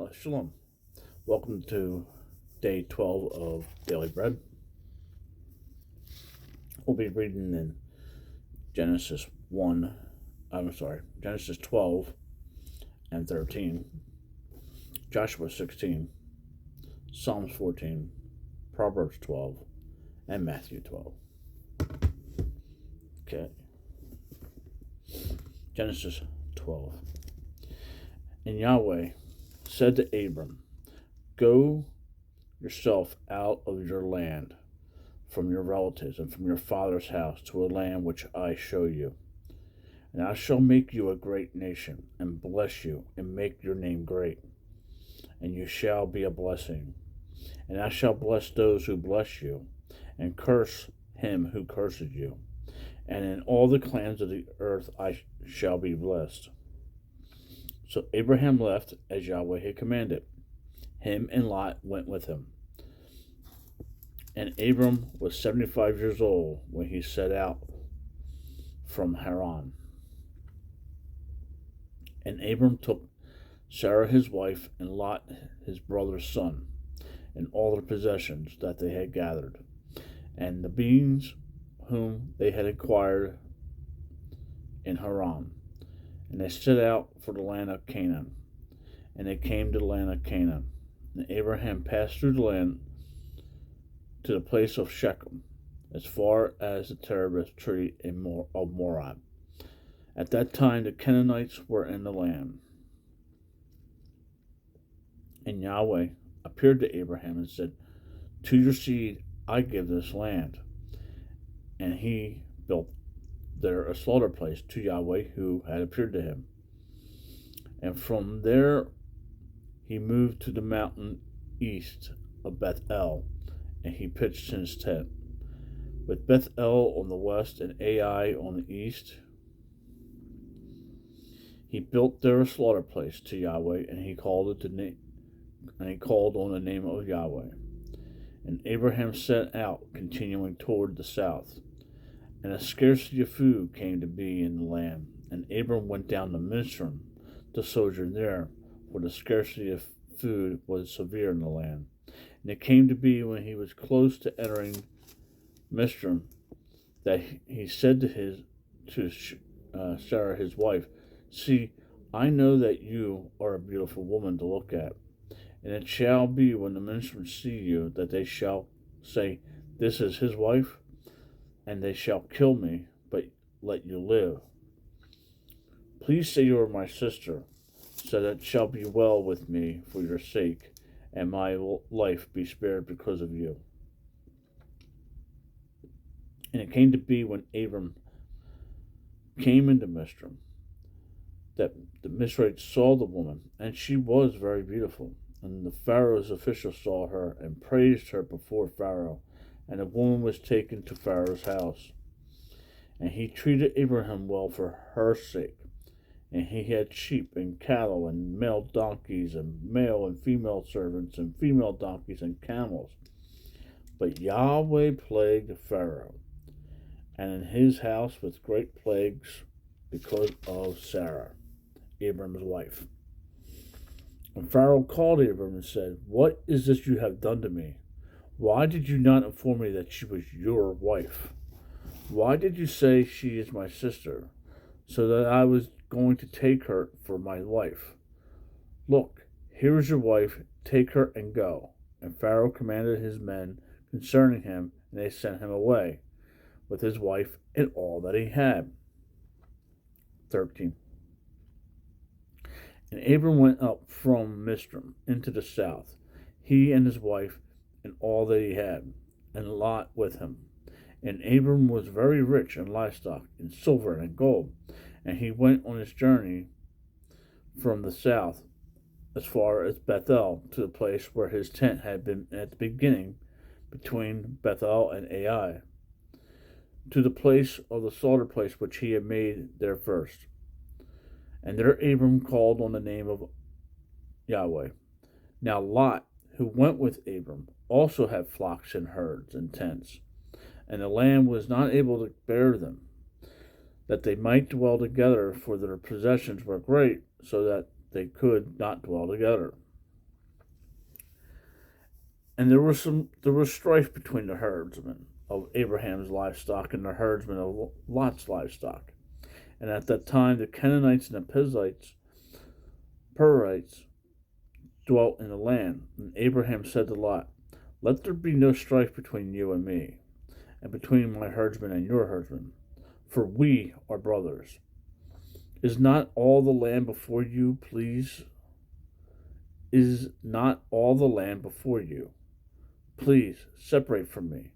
Shalom. Welcome to day 12 of Daily Bread. We'll be reading in Genesis 12 and 13, Joshua 16, Psalms 14, Proverbs 12, and Matthew 12. Okay. Genesis 12. And Yahweh said to Abram, Go yourself out of your land, from your relatives, and from your father's house, to a land which I show you. And I shall make you a great nation, and bless you, and make your name great. And you shall be a blessing. And I shall bless those who bless you, and curse him who curses you. And in all the clans of the earth I shall be blessed. So Abraham left as Yahweh had commanded. Him and Lot went with him. And Abram was 75 years old when he set out from Haran. And Abram took Sarah his wife, and Lot his brother's son, and all their possessions that they had gathered, and the beings whom they had acquired in Haran. And they set out for the land of Canaan. And they came to the land of Canaan. And Abraham passed through the land to the place of Shechem, as far as the terebinth tree of Moreh. At that time the Canaanites were in the land. And Yahweh appeared to Abraham and said, To your seed I give this land. And he built there a slaughter place to Yahweh who had appeared to him. And from there he moved to the mountain east of Bethel, and he pitched his tent, with Bethel on the west and Ai on the east. He built there a slaughter place to Yahweh, and he called on the name of Yahweh. And Abraham set out, continuing toward the south. And a scarcity of food came to be in the land. And Abram went down to Mizraim to sojourn there, for the scarcity of food was severe in the land. And it came to be when he was close to entering Mizraim that he said to Sarah his wife, See, I know that you are a beautiful woman to look at. And it shall be when the ministers see you that they shall say, This is his wife, and they shall kill me, but let you live. Please say you are my sister, so that it shall be well with me for your sake, and my life be spared because of you. And it came to be when Abram came into Mizraim, that the Mizrahites saw the woman, and she was very beautiful. And the Pharaoh's officials saw her and praised her before Pharaoh. And the woman was taken to Pharaoh's house. And he treated Abraham well for her sake. And he had sheep and cattle and male donkeys and male and female servants and female donkeys and camels. But Yahweh plagued Pharaoh and in his house with great plagues because of Sarah, Abram's wife. And Pharaoh called Abram and said, What is this you have done to me? Why did you not inform me that she was your wife? Why did you say she is my sister, so that I was going to take her for my wife? Look, here is your wife, take her and go. And Pharaoh commanded his men concerning him, and they sent him away, with his wife and all that he had. 13. And Abram went up from Mizraim into the south, he and his wife, and all that he had, and Lot with him. And Abram was very rich in livestock, in silver and gold. And he went on his journey from the south as far as Bethel, to the place where his tent had been at the beginning, between Bethel and Ai, to the place of the slaughter place which he had made there first. And there Abram called on the name of Yahweh. Now Lot, who went with Abram, also had flocks and herds and tents, and the land was not able to bear them, that they might dwell together, for their possessions were great, so that they could not dwell together. And there was strife between the herdsmen of Abraham's livestock and the herdsmen of Lot's livestock. And at that time the Canaanites and the Perizzites dwelt in the land. And Abraham said to Lot, "Let there be no strife between you and me, and between my herdsmen and your herdsmen, for we are brothers. Is not all the land before you, please? Is not all the land before you? Please separate from me.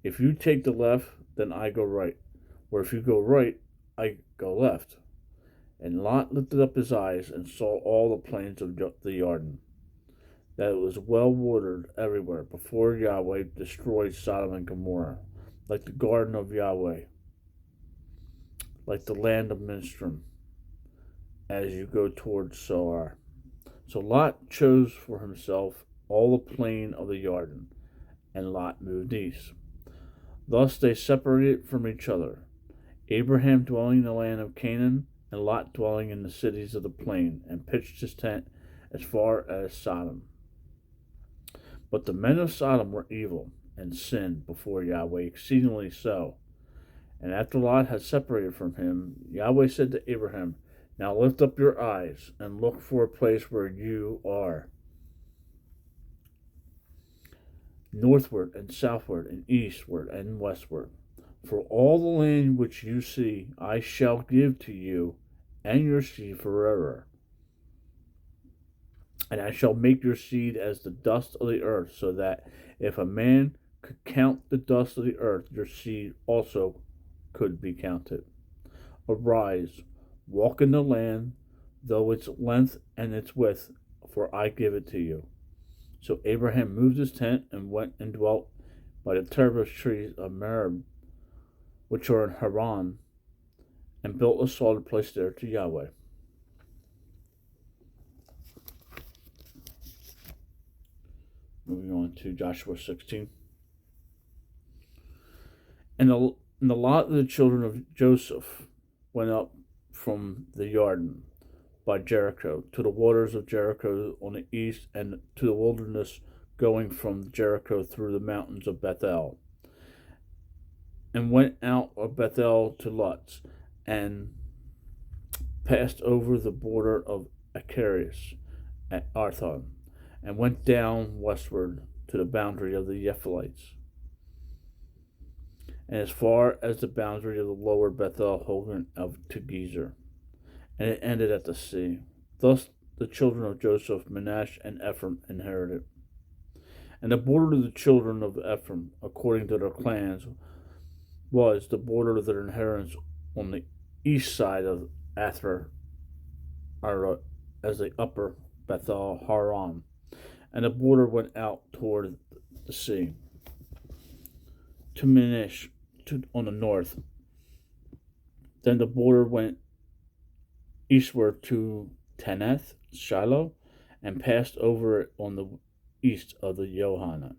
If you take the left, then I go right, or if you go right, I go left." And Lot lifted up his eyes and saw all the plains of the Jordan, that it was well watered everywhere, before Yahweh destroyed Sodom and Gomorrah, like the garden of Yahweh, like the land of Minstrom, as you go towards Zoar. So Lot chose for himself all the plain of the Jordan, and Lot moved east. Thus they separated from each other, Abraham dwelling in the land of Canaan, and Lot dwelling in the cities of the plain, and pitched his tent as far as Sodom. But the men of Sodom were evil, and sinned before Yahweh exceedingly so. And after Lot had separated from him, Yahweh said to Abraham, "Now lift up your eyes, and look for a place where you are, northward and southward and eastward and westward. For all the land which you see I shall give to you and your seed forever. And I shall make your seed as the dust of the earth, so that if a man could count the dust of the earth, your seed also could be counted. Arise, walk in the land, though its length and its width, for I give it to you." So Abraham moved his tent and went and dwelt by the terebinth trees of Mamre, which are in Haran, and built a solid place there to Yahweh. Moving on to Joshua 16. And the lot of the children of Joseph went up from the Jordan by Jericho to the waters of Jericho on the east, and to the wilderness going from Jericho through the mountains of Bethel, and went out of Bethel to Luz, and passed over the border of Acharias at Arthon, and went down westward to the boundary of the Jephthalites, and as far as the boundary of the lower Bethel Hogan to Gezer, and it ended at the sea. Thus the children of Joseph, Manasseh, and Ephraim inherited. And the border of the children of Ephraim, according to their clans, was the border of their inheritance on the east side of Ather, as the upper Bethel Haran, and the border went out toward the sea to Minish on the north. Then the border went eastward to Taneth, Shiloh, and passed over it on the east of the Johanna,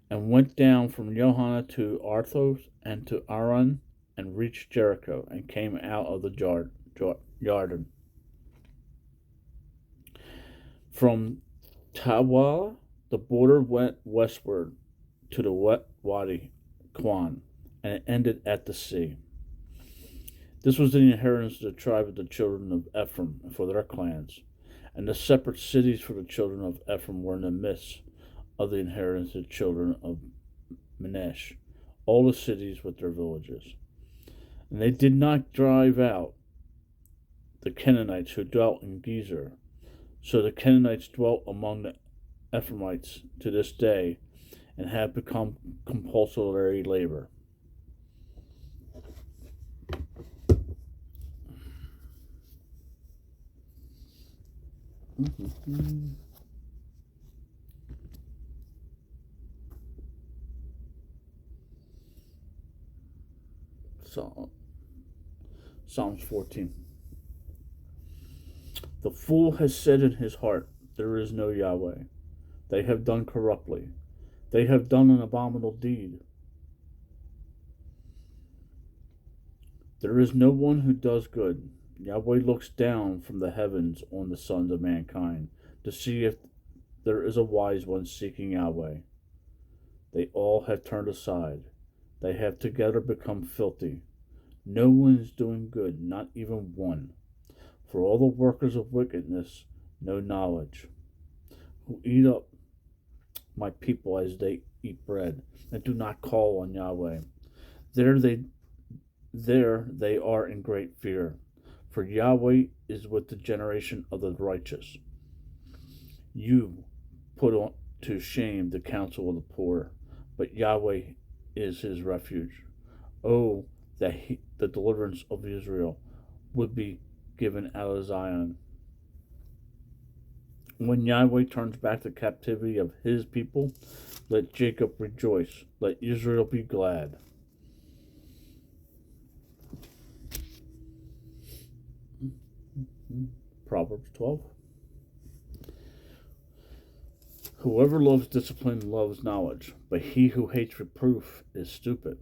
and went down from Johanna to Arthos and to Aran, and reached Jericho, and came out of the Jordan. From Tawala, the border went westward to the Wadi Kwan, and it ended at the sea. This was the inheritance of the tribe of the children of Ephraim for their clans, and the separate cities for the children of Ephraim were in the midst of the inheritance of the children of Manasseh, all the cities with their villages. And they did not drive out the Canaanites who dwelt in Gezer. So the Canaanites dwelt among the Ephraimites to this day, and have become compulsory labor. Psalms 14. The fool has said in his heart, "There is no Yahweh." They have done corruptly. They have done an abominable deed. There is no one who does good. Yahweh looks down from the heavens on the sons of mankind to see if there is a wise one seeking Yahweh. They all have turned aside. They have together become filthy. No one is doing good, not even one. For all the workers of wickedness, no knowledge, who eat up my people as they eat bread, and do not call on Yahweh. There they there they are in great fear. For Yahweh is with the generation of the righteous. You put on to shame the counsel of the poor, but Yahweh is his refuge. Oh, that the deliverance of Israel would be given out of Zion. When Yahweh turns back the captivity of his people, let Jacob rejoice, let Israel be glad. Proverbs 12. Whoever loves discipline loves knowledge, but he who hates reproof is stupid.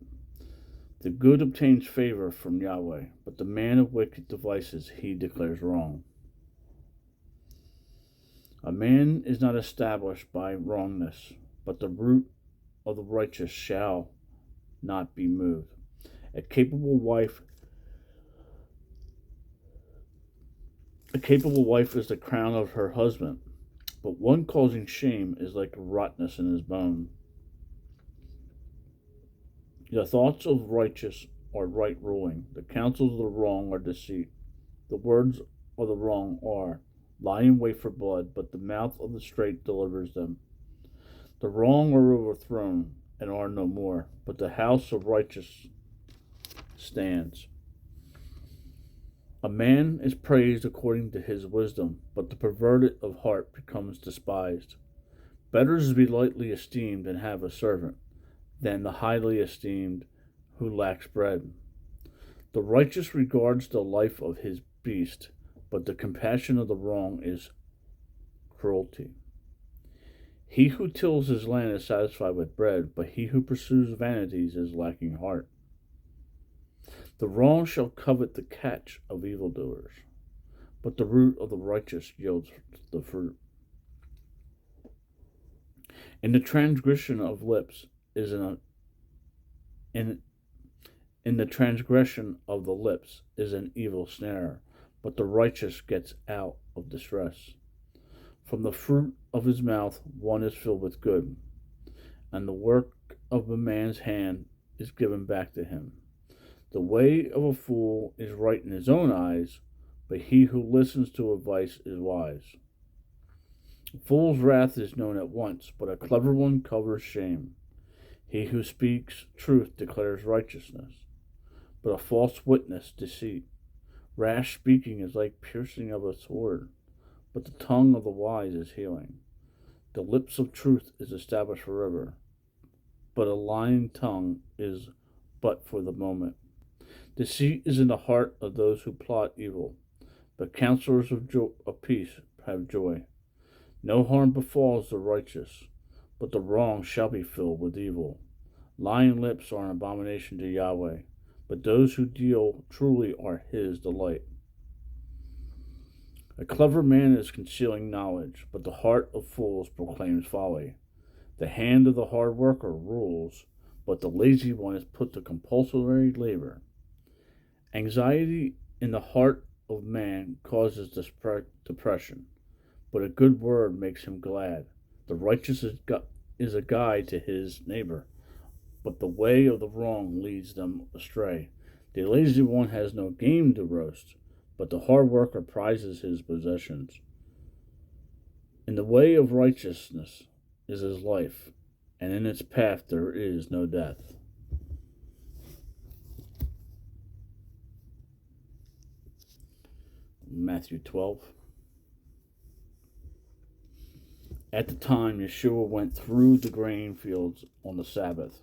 The good obtains favor from Yahweh, but the man of wicked devices he declares wrong. A man is not established by wrongness, but the root of the righteous shall not be moved. A capable wife is the crown of her husband, but one causing shame is like rottenness in his bone. The thoughts of the righteous are right ruling. The counsels of the wrong are deceit. The words of the wrong are lie in wait for blood, but the mouth of the straight delivers them. The wrong are overthrown and are no more, but the house of righteous stands. A man is praised according to his wisdom, but the perverted of heart becomes despised. Better is to be lightly esteemed and have a servant than the highly esteemed who lacks bread. The righteous regards the life of his beast, but the compassion of the wrong is cruelty. He who tills his land is satisfied with bread, but he who pursues vanities is lacking heart. The wrong shall covet the catch of evildoers, but the root of the righteous yields the fruit. In the transgression of lips is in the transgression of the lips is an evil snare, but the righteous gets out of distress. From the fruit of his mouth one is filled with good, and the work of a man's hand is given back to him. The way of a fool is right in his own eyes, but he who listens to advice is wise. A fool's wrath is known at once, but a clever one covers shame. He who speaks truth declares righteousness, but a false witness deceit. Rash speaking is like piercing of a sword, but the tongue of the wise is healing. The lips of truth is established forever, but a lying tongue is but for the moment. Deceit is in the heart of those who plot evil, but counselors of peace have joy. No harm befalls the righteous, but the wrong shall be filled with evil. Lying lips are an abomination to Yahweh, but those who deal truly are his delight. A clever man is concealing knowledge, but the heart of fools proclaims folly. The hand of the hard worker rules, but the lazy one is put to compulsory labor. Anxiety in the heart of man causes depression, but a good word makes him glad. The righteous is a guide to his neighbor, but the way of the wrong leads them astray. The lazy one has no game to roast, but the hard worker prizes his possessions. In the way of righteousness is his life, and in its path there is no death. Matthew 12. At the time, Yeshua went through the grain fields on the Sabbath.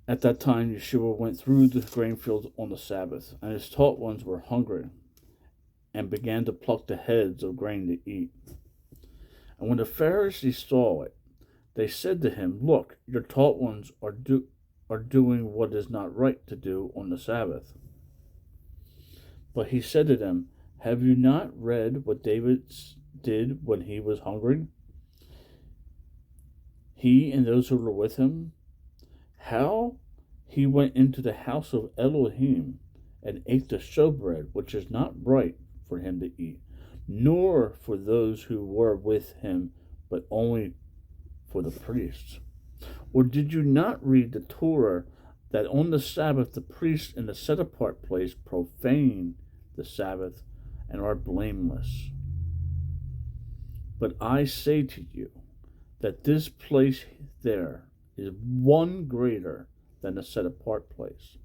At that time, Yeshua went through the grain fields on the Sabbath, and his taught ones were hungry and began to pluck the heads of grain to eat. And when the Pharisees saw it, they said to him, "Look, your taught ones are doing what is not right to do on the Sabbath." But he said to them, have you not read what David did when he was hungry? He and those who were with him? How he went into the house of Elohim and ate the showbread, which is not right for him to eat, nor for those who were with him, but only for the priests. Or did you not read the Torah that on the Sabbath the priests in the set apart place profane the Sabbath and are blameless? But I say to you that this place there is one greater than the set apart place.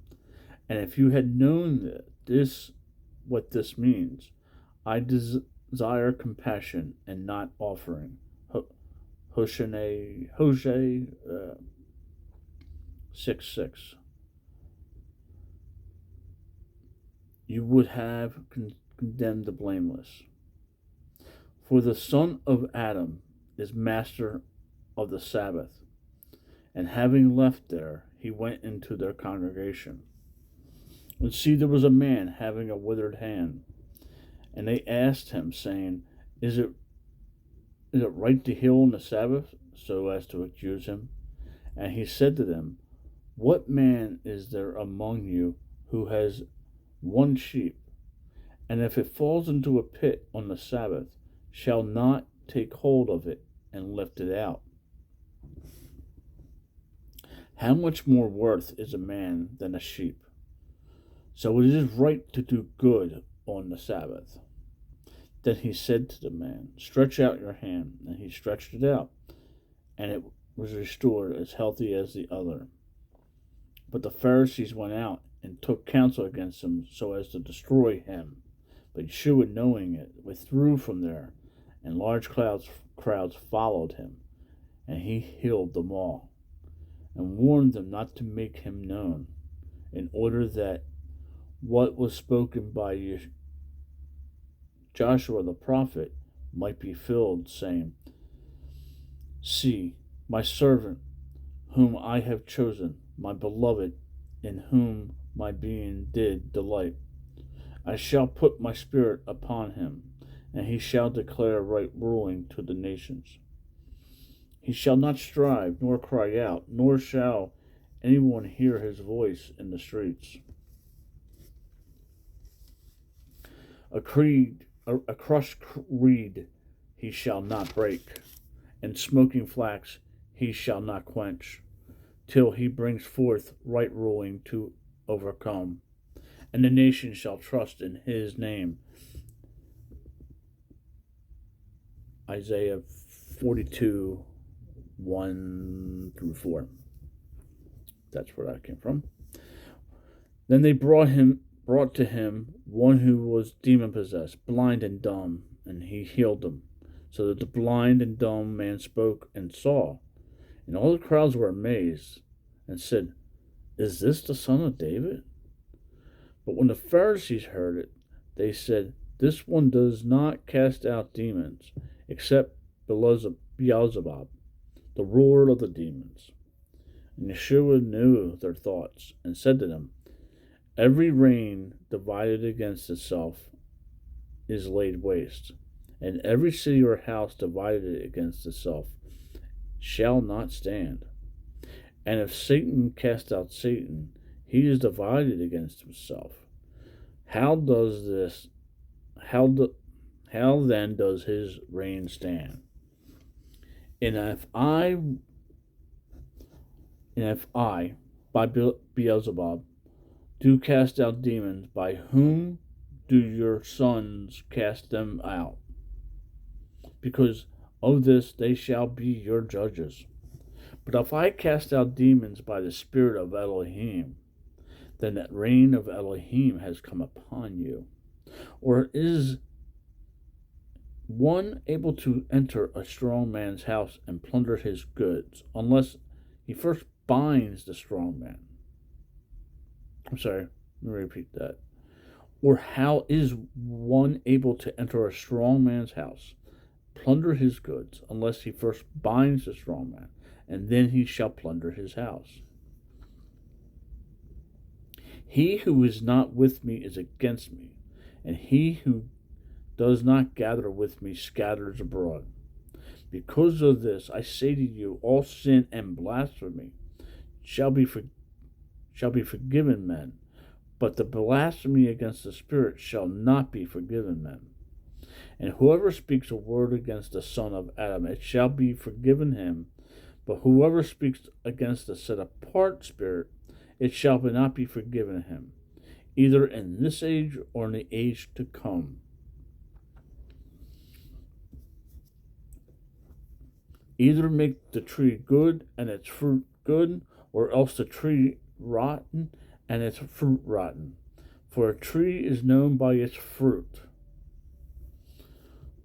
And if you had known what this means, I desire compassion and not offering. Hosea 6:6. You would have condemned the blameless. For the son of Adam is master of the Sabbath. And having left there, he went into their congregation. And see, there was a man having a withered hand. And they asked him, saying, Is it right to heal on the Sabbath? So as to accuse him. And he said to them, what man is there among you who has one sheep, and if it falls into a pit on the Sabbath, shall not take hold of it and lift it out? How much more worth is a man than a sheep? So it is right to do good on the Sabbath. Then he said to the man, stretch out your hand. And he stretched it out, and it was restored as healthy as the other. But the Pharisees went out and took counsel against him so as to destroy him. But Yeshua, knowing it, withdrew from there, and large crowds followed him. And he healed them all, and warned them not to make him known, in order that what was spoken by Joshua the prophet might be filled, saying, see, my servant, whom I have chosen, my beloved, in whom my being did delight. I shall put my spirit upon him, and he shall declare right ruling to the nations. He shall not strive, nor cry out, nor shall anyone hear his voice in the streets. A crushed reed he shall not break, and smoking flax he shall not quench, till he brings forth right ruling to overcome, and the nation shall trust in his name. Isaiah 42, 1-4. That's where that came from. Then they brought to him one who was demon-possessed, blind and dumb, and he healed him, so that the blind and dumb man spoke and saw. And all the crowds were amazed, and said, is this the son of David? But when the Pharisees heard it, they said, this one does not cast out demons, except Beelzebub, the ruler of the demons. And Yeshua knew their thoughts, and said to them, every reign divided against itself is laid waste, and every city or house divided against itself shall not stand. And if Satan cast out Satan, he is divided against himself. How then does his reign stand? And if I, by Beelzebub, do cast out demons, by whom do your sons cast them out? Because of this they shall be your judges. But if I cast out demons by the Spirit of Elohim, then that reign of Elohim has come upon you. Or is one able to enter a strong man's house and plunder his goods, unless he first binds the strong man? I'm sorry, let me repeat that. Or how is one able to enter a strong man's house, plunder his goods, unless he first binds the strong man, and then he shall plunder his house? He who is not with me is against me, and he who does not gather with me scatters abroad. Because of this, I say to you, all sin and blasphemy shall be forgiven men, but the blasphemy against the Spirit shall not be forgiven men. And whoever speaks a word against the Son of Adam, it shall be forgiven him. But whoever speaks against the set apart Spirit, it shall not be forgiven him, either in this age or in the age to come. Either make the tree good and its fruit good, or else the tree rotten and its fruit rotten. For a tree is known by its fruit.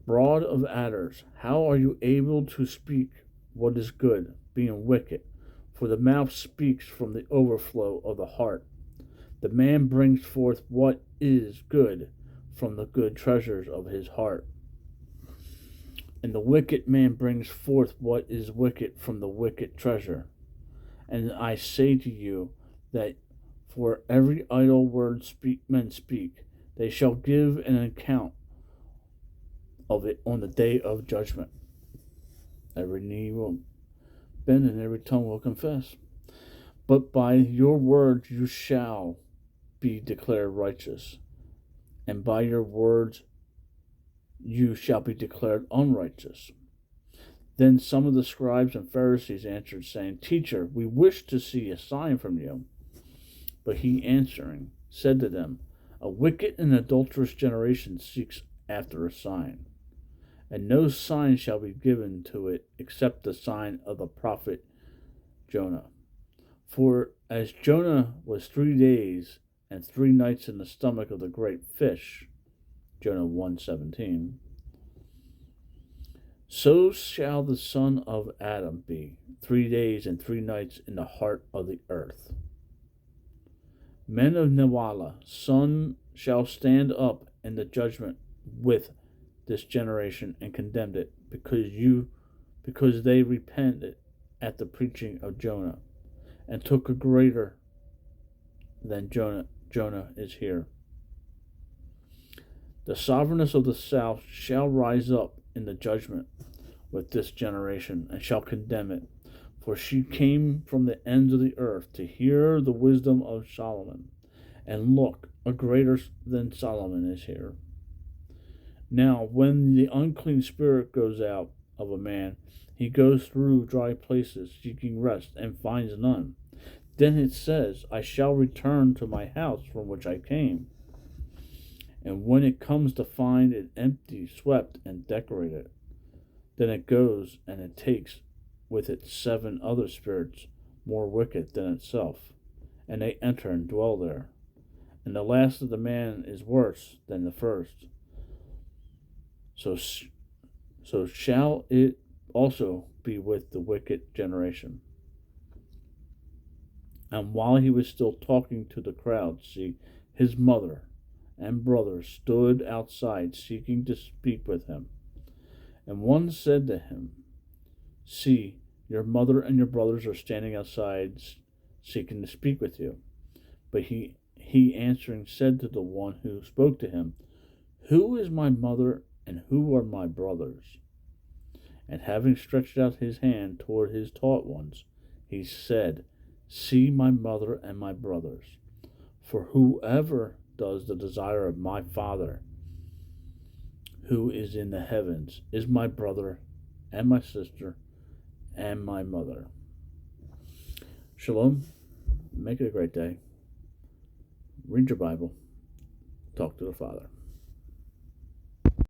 Brood of adders, how are you able to speak what is good, being wicked? For the mouth speaks from the overflow of the heart. The man brings forth what is good from the good treasures of his heart. And the wicked man brings forth what is wicked from the wicked treasure. And I say to you that for every idle word men speak, they shall give an account of it on the day of judgment. Every knee will bend and every tongue will confess. But by your words you shall be declared righteous, and by your words you shall be declared unrighteous. Then some of the scribes and Pharisees answered, saying, Teacher, we wish to see a sign from you. But he answering said to them, A wicked and adulterous generation seeks after a sign, and no sign shall be given to it except the sign of the prophet Jonah. For as Jonah was 3 days and 3 nights in the stomach of the great fish, Jonah 1:17, so shall the Son of Adam be 3 days and 3 nights in the heart of the earth. Men of Nawala, sun shall stand up in the judgment with this generation and condemn it, because they repented at the preaching of Jonah, and took a greater than Jonah is here. The sovereignness of the south shall rise up in the judgment with this generation, and shall condemn it. For she came from the ends of the earth to hear the wisdom of Solomon. And look, a greater than Solomon is here. Now, when the unclean spirit goes out of a man, he goes through dry places, seeking rest, and finds none. Then it says, I shall return to my house from which I came. And when it comes to find it empty, swept, and decorated, then it goes and it takes with it 7 other spirits more wicked than itself, and they enter and dwell there. And the last of the man is worse than the first. So shall it also be with the wicked generation. And while he was still talking to the crowd, see, his mother and brothers stood outside seeking to speak with him. And one said to him, See, your mother and your brothers are standing outside seeking to speak with you. But he answering said to the one who spoke to him, Who is my mother and who are my brothers? And having stretched out his hand toward his taught ones, he said, See my mother and my brothers. For whoever does the desire of my Father who is in the heavens is my brother and my sister and my mother. Shalom. Make it a great day. Read your Bible. Talk to the Father.